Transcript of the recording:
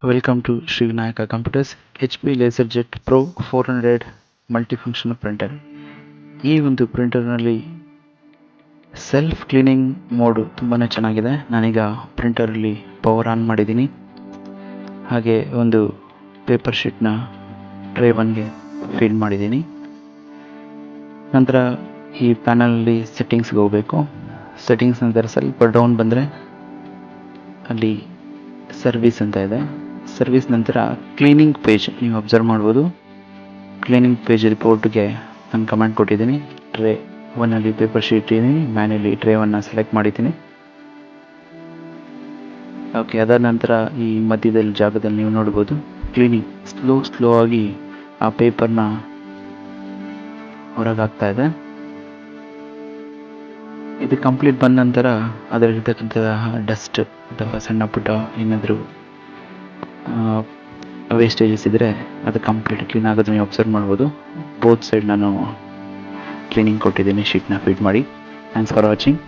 Welcome to Sri Vinayaka Computers HP LaserJet Pro 400 multifunction printer. ಈ ಒಂದು ಪ್ರಿಂಟರ್ನಲ್ಲಿ self cleaning mode ತುಂಬಾ ಚೆನ್ನಾಗಿದೆ. ನಾನೀಗ ಪ್ರಿಂಟರಲ್ಲಿ ಪವರ್ ಆನ್ ಮಾಡಿದ್ದೀನಿ. ಹಾಗೆ ಒಂದು ಪೇಪರ್ ಶೀಟ್ನ ಟ್ರೇ 1ಗೆ ಫೀಡ್ ಮಾಡಿದ್ದೀನಿ. ನಂತರ ಈ ಪ್ಯಾನಲಲ್ಲಿ ಸೆಟ್ಟಿಂಗ್ಸ್ಗೆ ಹೋಗಬೇಕು. ಸೆಟ್ಟಿಂಗ್ಸ್ ನಂತರ ಸ್ವಲ್ಪ ಡೌನ್ ಬಂದರೆ ಅಲ್ಲಿ ಸರ್ವಿಸ್ ಅಂತ ಇದೆ. ಸರ್ವಿಸ್ ನಂತರ ಕ್ಲೀನಿಂಗ್ ಪೇಜ್ ನೀವು ಅಬ್ಸರ್ವ್ ಮಾಡ್ಬೋದು. ಕ್ಲೀನಿಂಗ್ ಪೇಜ್ ರಿಪೋರ್ಟ್ಗೆ ನಾನು ಕಮೆಂಟ್ ಕೊಟ್ಟಿದ್ದೀನಿ. ಟ್ರೇ 1ಅಲ್ಲಿ ಪೇಪರ್ ಶೀಟ್ ಇದ್ದೀನಿ, ಮ್ಯಾನ್ಯಲಿ ಟ್ರೇ 1ನ ಸೆಲೆಕ್ಟ್ ಮಾಡಿದ್ದೀನಿ. ಓಕೆ, ಅದಾದ ನಂತರ ಈ ಮಧ್ಯದಲ್ಲಿ ಜಾಗದಲ್ಲಿ ನೀವು ನೋಡ್ಬೋದು ಕ್ಲೀನಿಂಗ್ ಸ್ಲೋ ಆಗಿ ಆ ಪೇಪರ್ನ ಹೊರಗಾಗ್ತಾ ಇದೆ. ಇದು ಕಂಪ್ಲೀಟ್ ಬಂದ ನಂತರ ಅದರಲ್ಲಿರ್ತಕ್ಕಂತಹ ಡಸ್ಟ್ ಅಥವಾ ಸಣ್ಣ ಪುಟ್ಟ ಏನಾದರೂ ವೇಸ್ಟೇಜಸ್ ಇದ್ದರೆ ಅದು ಕಂಪ್ಲೀಟ್ ಕ್ಲೀನ್ ಆಗೋದು ನೀವು ಅಬ್ಸರ್ವ್ ಮಾಡ್ಬೋದು. ಬೋತ್ ಸೈಡ್ ನಾನು ಕ್ಲೀನಿಂಗ್ ಕೊಟ್ಟಿದ್ದೀನಿ ಶೀಟ್ನ ಫೀಡ್ ಮಾಡಿ. Thanks for watching.